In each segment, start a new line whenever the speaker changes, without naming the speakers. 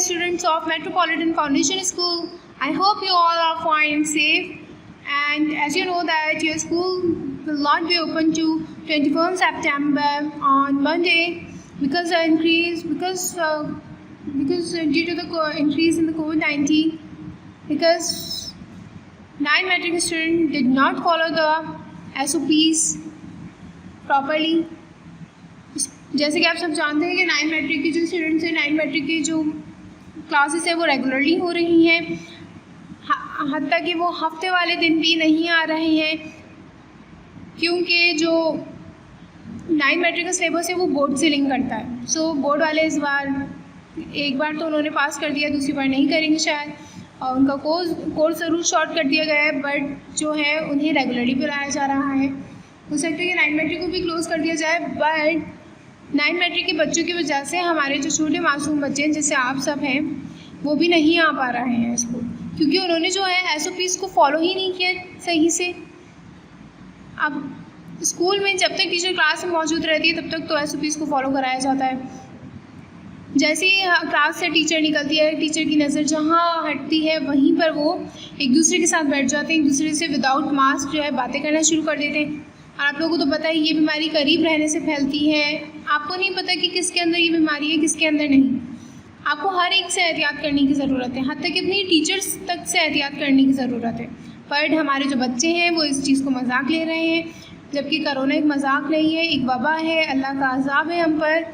students of Metropolitan Foundation School. I hope you all are fine and safe. And as you know that your school will not be open to 21st September on Monday because due to the increase in the COVID-19, because 9 metric students did not follow the SOPs properly. जैसे कि आप सब जानते हैं कि 9 matric के जो students हैं, 9 मैट्रिक की जो क्लासेस है वो रेगुलरली हो रही हैं, हत्ता कि वो हफ्ते वाले दिन भी नहीं आ रहे हैं, क्योंकि जो 9 मैट्रिक का सिलेबस है वो बोर्ड से लिंक करता है। सो बोर्ड वाले इस बार एक बार तो उन्होंने पास कर दिया, दूसरी बार नहीं करेंगे शायद, और उनका कोर्स ज़रूर शॉर्ट कर दिया गया है, बट जो है उन्हें रेगुलरली बुलाया जा रहा है। हो सकता है कि 9 मैट्रिक को भी क्लोज़ कर दिया जाए, बट 9 मैट्रिक के बच्चों की वजह से हमारे जो छोटे मासूम बच्चे हैं जैसे आप सब हैं वो भी नहीं आ पा रहे हैं स्कूल, क्योंकि उन्होंने जो है SOPs को फॉलो ही नहीं किया सही से। अब स्कूल में जब तक टीचर क्लास में मौजूद रहती है तब तक तो SOPs को फॉलो कराया जाता है। जैसे ही क्लास से टीचर निकलती है, टीचर की नज़र जहाँ हटती है वहीं पर वो एक दूसरे के साथ बैठ जाते हैं, एक दूसरे से विदाउट मास्क जो है बातें करना शुरू कर देते हैं। और आप लोगों को तो पता है ये बीमारी करीब रहने से फैलती है, आपको नहीं पता कि किसके अंदर ये बीमारी है किसके अंदर नहीं। आपको हर एक से एहतियात करने की ज़रूरत है, हत्ता कि अपनी टीचर्स तक से एहतियात करने की ज़रूरत है। बट हमारे जो बच्चे हैं वो इस चीज़ को मजाक ले रहे हैं, जबकि कोरोना एक मजाक नहीं है, एक वबा है, अल्लाह का अज़ाब है हम पर।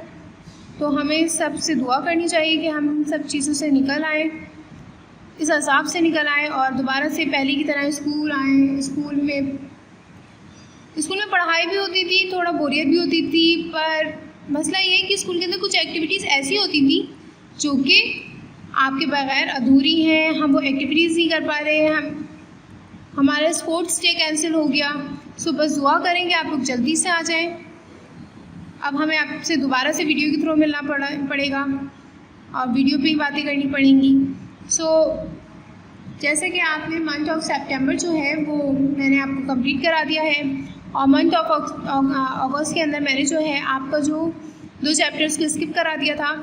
तो हमें सबसे दुआ करनी चाहिए कि हम इन सब चीज़ों से निकल आएँ, इस अज़ाब से निकल आएँ और दोबारा से पहले की तरह स्कूल आएँ। स्कूल में पढ़ाई भी होती थी, थोड़ा बोरियत भी होती थी, पर मसला ये है कि स्कूल के अंदर कुछ एक्टिविटीज़ ऐसी होती थी जो कि आपके बगैर अधूरी हैं, हम वो एक्टिविटीज़ नहीं कर पा रहे हैं, हमारा स्पोर्ट्स डे कैंसिल हो गया। सो बस दुआ करेंगे आप लोग जल्दी से आ जाएं। अब हमें आपसे दोबारा से वीडियो के थ्रू मिलना पड़ेगा और वीडियो पे ही बातें करनी पड़ेंगी। सो जैसे कि आपने मंथ ऑफ सितंबर जो है वो मैंने आपको कंप्लीट करा दिया है, और मंथ ऑफ अगस्त के अंदर मैंने जो है आपका जो 2 चैप्टर्स को स्किप करा दिया था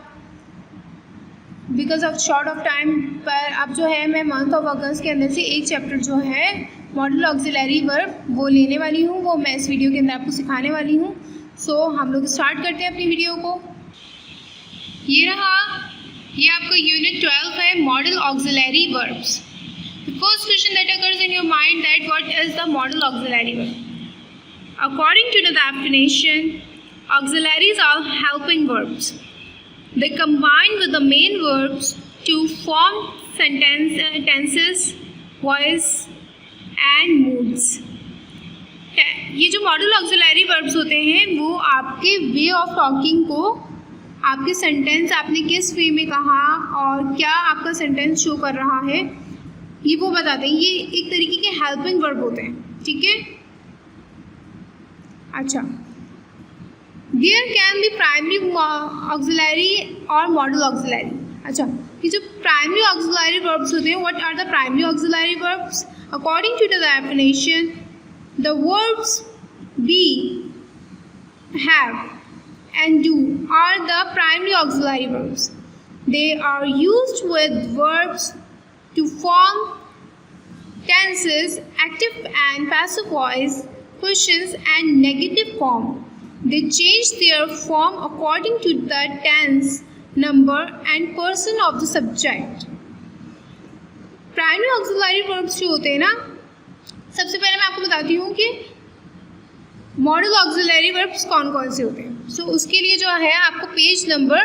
because of short of time. पर अब जो है मैं मंथ ऑफ अगस्त के अंदर से एक चैप्टर जो है मॉडल ऑक्सिलरी वर्ब वो लेने वाली हूँ, वो मैं इस वीडियो के अंदर आपको सिखाने वाली हूँ। सो हम लोग स्टार्ट करते हैं अपनी वीडियो को। ये रहा, ये आपका यूनिट 12 है, model auxiliary verbs. The first question that occurs in your mind that what is the model auxiliary verb? According to the definition, auxiliaries are helping verbs. They combine with the main verbs to form tenses, voice and moods. ये जो model auxiliary verbs होते हैं वो आपके way of talking को, आपके sentence आपने किस वे में कहा और क्या आपका सेंटेंस शो कर रहा है ये वो बताते हैं। ये एक तरीके के हेल्पिंग वर्ब होते हैं, ठीक है। अच्छा, there can be primary auxiliary और मॉडल ऑक्सिलरी। अच्छा, ये जो प्राइमरी ऑक्सिलरी वर्ब्स होते हैं, what are the primary auxiliary verbs? According to the definition, the verbs be, have and do are the primary auxiliary verbs. They are used with verbs to form tenses, active and passive voice, questions and negative form. They change their form according to the tense, number and person of the subject. Primary auxiliary verbs जो होते हैं ना, सबसे पहले मैं आपको बताती हूँ कि मॉडल ऑक्सिलरी वर्ब्स कौन कौन से होते हैं। सो उसके लिए जो है आपको page number,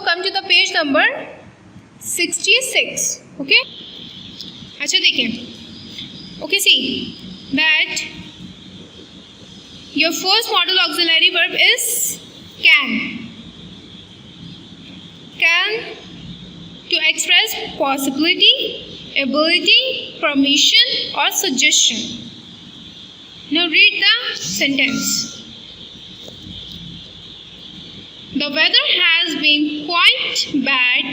come to the page number 66, okay. अच्छा देखिए, okay, see that your first modal auxiliary verb is can to express possibility, ability, permission और suggestion. Now read the sentence. The weather has been quite bad.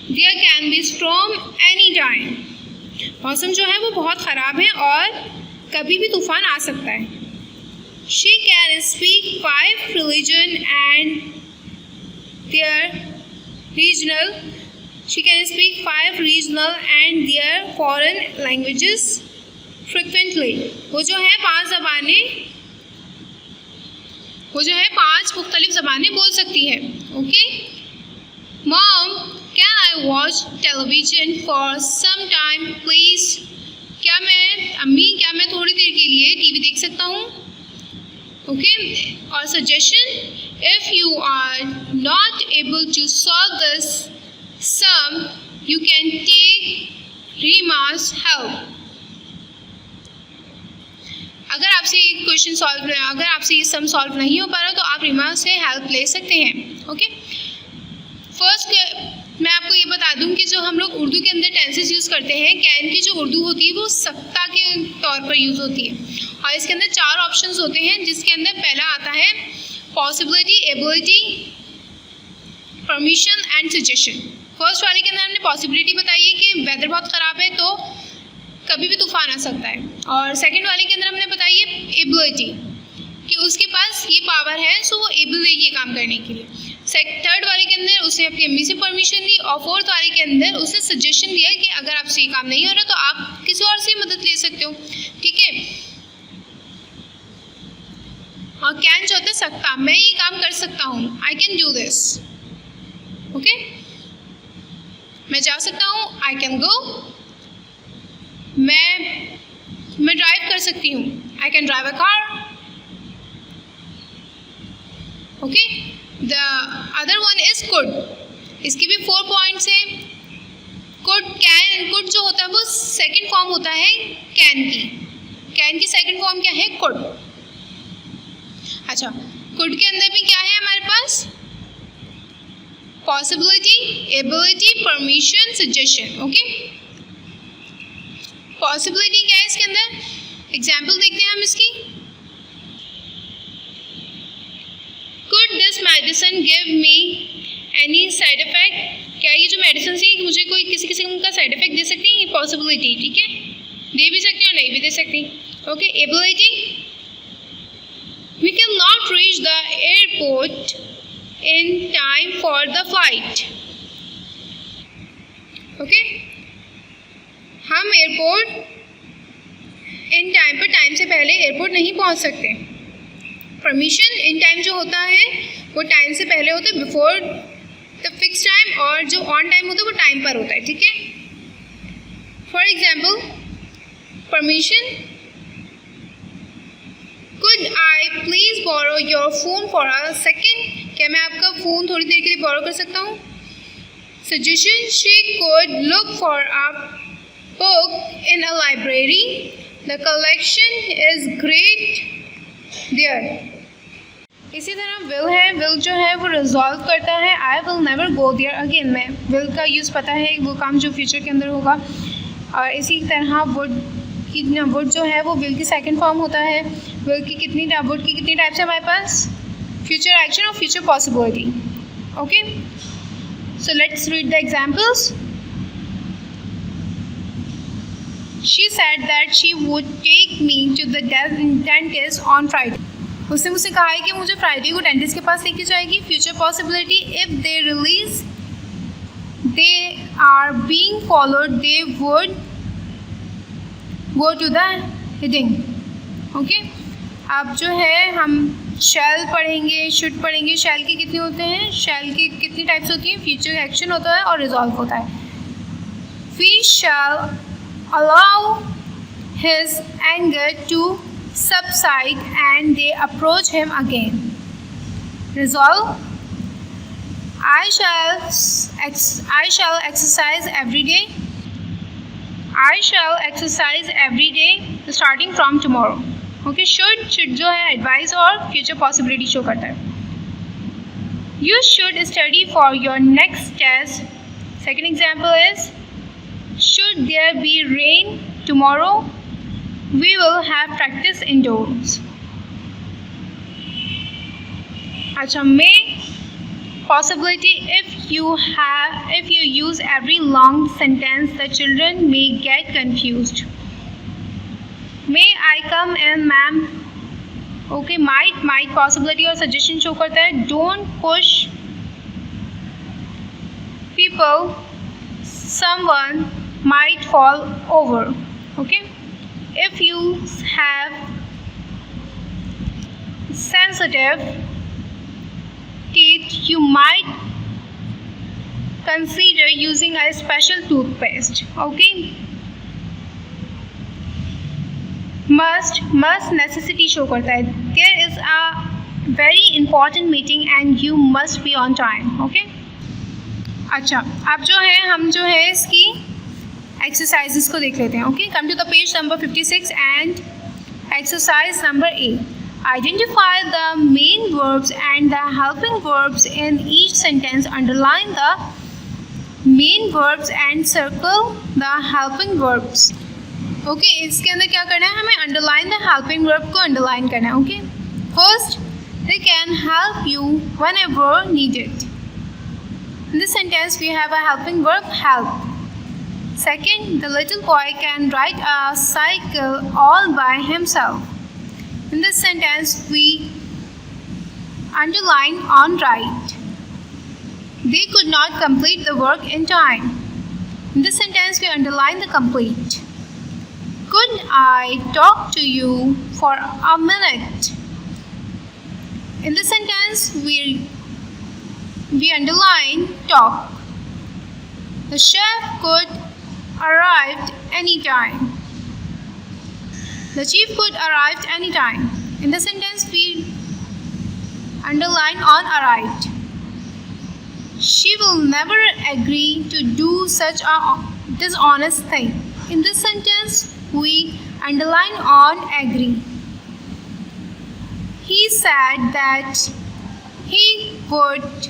There can be storm anytime. मौसम जो है वो बहुत ख़राब है और कभी भी तूफान आ सकता है। She can speak 5 religions and there regional. She can speak 5 regional and their foreign languages frequently. वो जो है 5 मुख्तलिफ ज़बानें बोल सकती है. Okay. Mom, can I watch television for some time, please? क्या मैं थोड़ी देर के लिए टीवी देख सकता हूँ? ओके. और suggestion, if you are not able to solve this sum, you can take Rima's help. अगर आपसे ये सम सॉल्व नहीं हो पा रहा तो आप रीमा से हेल्प ले सकते हैं. ओके. फर्स्ट मैं आपको ये बता दूं कि जो हम लोग उर्दू के अंदर टेंसेस यूज़ करते हैं, कैन की जो उर्दू होती है वो सत्ता के तौर पर यूज़ होती है. और इसके अंदर 4 ऑप्शंस होते हैं, जिसके अंदर पहला आता है possibility, ability, permission and suggestion. First वाले के अंदर हमने पॉसिबिलिटी बताई है कि वेदर बहुत ख़राब है तो कभी भी तूफान आ सकता है. और सेकंड वाले के अंदर हमने बताई है एबिलिटी कि उसके पास ये पावर है, सो वो एबल है ये काम करने के लिए. थर्ड वाले के अंदर उसने अपनी अम्मी से परमिशन दी. और फोर्थ वाले के अंदर उसने सजेशन दिया कि अगर आपसे ये काम नहीं हो रहा तो आप किसी और से मदद ले सकते हो. ठीक है. और कैन जो होता है सकता, मैं ये काम कर सकता हूँ, I can do this. Okay. मैं जा सकता हूँ, आई कैन गो. मैं ड्राइव कर सकती हूँ, I can drive a car. Okay. The other one is could. इसकी भी 4 पॉइंट्स हैं. कुड, कैन, कुड जो होता है वो सेकंड फॉर्म होता है कैन की सेकंड फॉर्म क्या है? कुड. अच्छा, कुड के अंदर भी क्या है हमारे पास? Possibility, ability, permission, suggestion. Okay. Possibility क्या है इसके अंदर? एग्जाम्पल देखते हैं हम इसकी. Could this medicine give me any side effect? क्या ये जो मेडिसिन से मुझे कोई किसी किस्म का साइड इफेक्ट दे सकती है? पॉसिबिलिटी. ठीक है. दे भी सकती और नहीं भी दे सकती. Okay. Ability, we cannot reach the airport in time for the flight. Okay. हम एयरपोर्ट इन टाइम पर टाइम से पहले एयरपोर्ट नहीं पहुंच सकते. परमिशन, इन टाइम जो होता है वो टाइम से पहले होता है, बिफोर द फिक्स टाइम. और जो ऑन टाइम होता है वो टाइम पर होता है. ठीक है. For example, permission, could I please borrow your phone for a second? क्या मैं आपका फ़ोन थोड़ी देर के लिए बोरो कर सकता हूँ? Suggestion, she could look for a book in a library. The collection is great there. इसी तरह विल है. विल जो है वो रिजॉल्व करता है I will never go there again में. विल का यूज़ पता है वो काम जो फ्यूचर के अंदर होगा. और इसी तरह वुड जो है वो विल की सेकंड फॉर्म होता है. वुड की कितनी टाइप्स है हमारे पास? फ्यूचर एक्शन और future possibility. Okay. So let's read the examples. She said that she would take me to the dentist on Friday. उसने मुझसे कहा है कि मुझे फ्राइडे को डेंटिस्ट के पास लेके जाएगी. Future possibility, if they release they are being followed they would go to the hiding. Okay. अब जो है हम शैल पढ़ेंगे, शुड पढ़ेंगे. शैल के कितने होते हैं? शैल की कितनी टाइप्स होती हैं? फ्यूचर एक्शन होता है और रिजॉल्व होता है. We shall allow his anger to subside and they approach him again. Resolve, I shall exercise every day. I shall exercise every day starting from tomorrow. Okay. should जो है advice और future possibility show करता है. You should study for your next test. Second example is, should there be rain tomorrow, we will have practice indoors. अच्छा, may possibility, if you use every long sentence the children may get confused. May I come in, ma'am? Okay. might possibility और suggestion show करता है. don't push people, someone might fall over. Okay, if you have sensitive teeth, you might consider using a special toothpaste. Okay, must necessity show करता है. There is a very important meeting and you must be on time. Okay. अच्छा, अब जो है हम जो है इसकी एक्सरसाइजेस को देख लेते हैं. Okay, come to the page number 56 and exercise number A. Identify the main verbs and the helping verbs in each sentence. Underline the main verbs and circle the helping verbs. Okay, इसके अंदर क्या करना है, हमें underline the helping verb को underline करना है. Okay, first, they can help you whenever needed. In this sentence we have a helping verb, help. Second, the little boy can ride a cycle all by himself. In this sentence we underline on right. They could not complete the work in time. In this sentence we underline the complete. Could I talk to you for a minute? In this sentence we underline talk. The chef could arrive anytime. The chief could arrive anytime. In this sentence we underline on arrived. She will never agree to do such a dishonest thing. In this sentence we underline on agree. He said that he would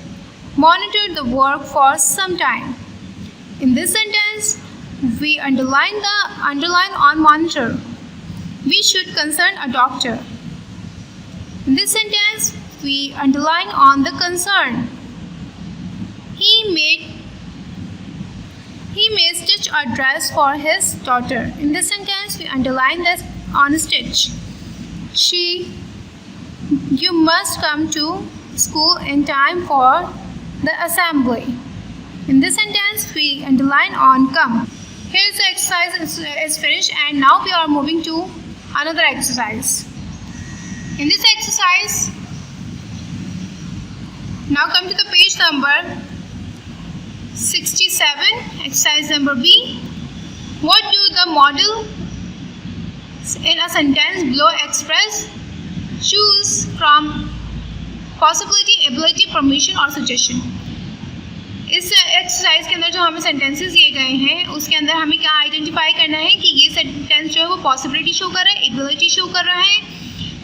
monitor the work for some time. In this sentence we underline on monitor. We should consult a doctor. In this sentence we underline on the concern. He may stitch a dress for his daughter. In this sentence we underline this on stitch. You must come to school in time for the assembly. In this sentence we underline on come. Here's the exercise is finished and now we are moving to another exercise. In this exercise, now come to the page number 67, exercise number B. What do the model in a sentence below express? Choose from possibility, ability, permission or suggestion. इस exercise के अंदर जो हमें sentences दिए गए हैं उसके अंदर हमें क्या आइडेंटिफाई करना है कि ये सेंटेंस जो है वो पॉसिबिलिटी शो कर रहा है, एबिलिटी शो कर रहा है,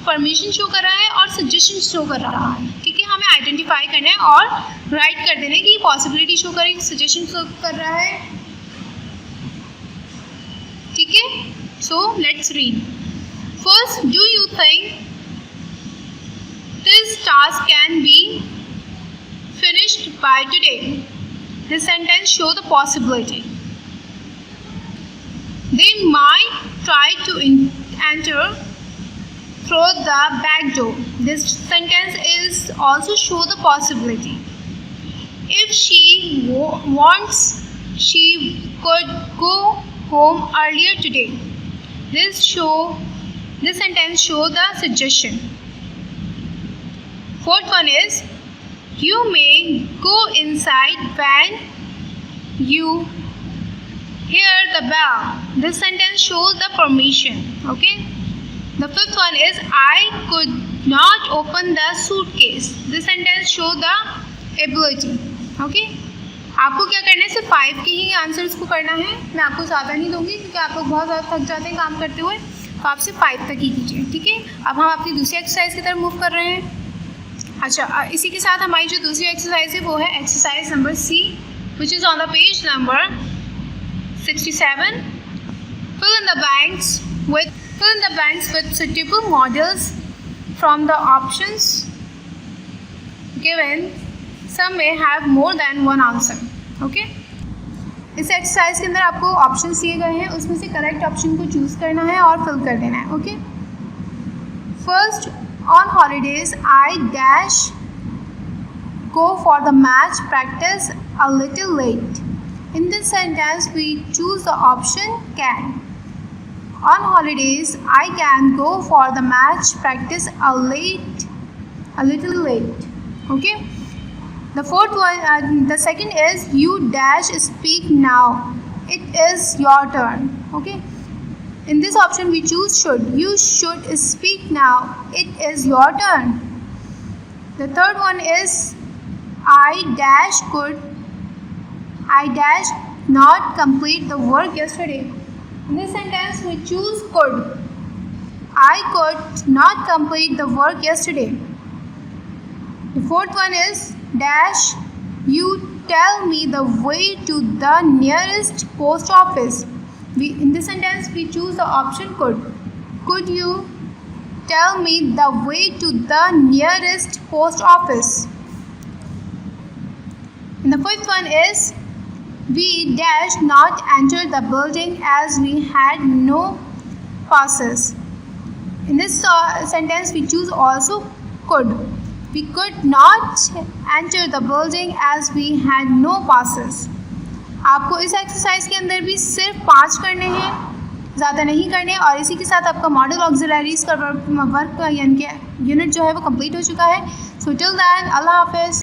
परमिशन शो कर रहा है और सजेशन शो कर रहा है. ठीक है, हमें आइडेंटिफाई करना है और राइट कर देना है कि पॉसिबिलिटी शो कर रही है, सजेशन शो कर रहा है. ठीक है, so let's read. First, do you think this task can be finished by today? This sentence show the possibility. They might try to enter through the back door. This sentence is also show the possibility. If she wants, she could go home earlier today. This sentence show the suggestion. Fourth one is, you may go inside when you hear the bell. This sentence shows the permission. Okay. The fifth one is, I could not open the suitcase. This sentence shows the ability. Okay. आपको क्या करना है, सिर्फ 5 के ही answers को करना है. मैं आपको ज़्यादा नहीं दूंगी क्योंकि आप लोग बहुत ज़्यादा थक जाते हैं काम करते हुए, तो आप सिर्फ 5 तक ही कीजिए. ठीक है, अब हम अपनी दूसरी एक्सरसाइज की तरफ मूव कर रहे हैं. अच्छा, इसी के साथ हमारी जो दूसरी एक्सरसाइज है वो है exercise number C, which is on the page number 67. Fill in the blanks with suitable models from the options given. Some may have more than one answer. Okay? इस एक्सरसाइज के अंदर आपको ऑप्शंस दिए गए हैं, उसमें से करेक्ट ऑप्शन को चूज़ करना है और फिल कर देना है. Okay, first, on holidays I dash go for the match practice a little late. In this sentence, we choose the option can. On holidays, I can go for the match practice a little late. Okay. The fourth one, the second is you dash speak now. It is your turn. Okay. In this option, we choose should. You should speak now. It is your turn. The third one is I dash not complete the work yesterday. In this sentence, we choose could. I could not complete the work yesterday. The fourth one is dash you tell me the way to the nearest post office. In this sentence, we choose the option could. Could you tell me the way to the nearest post office? And the fifth one is we dash not enter the building as we had no passes. In this sentence, we choose also could. We could not enter the building as we had no passes. आपको इस exercise के अंदर भी सिर्फ 5 करने हैं, ज़्यादा नहीं करने। और इसी के साथ आपका मॉडल ऑक्सिलरीज का वर्क यानी कि यूनिट जो है वो कंप्लीट हो चुका है। सो टिल दैन अल्लाह हाफिज़।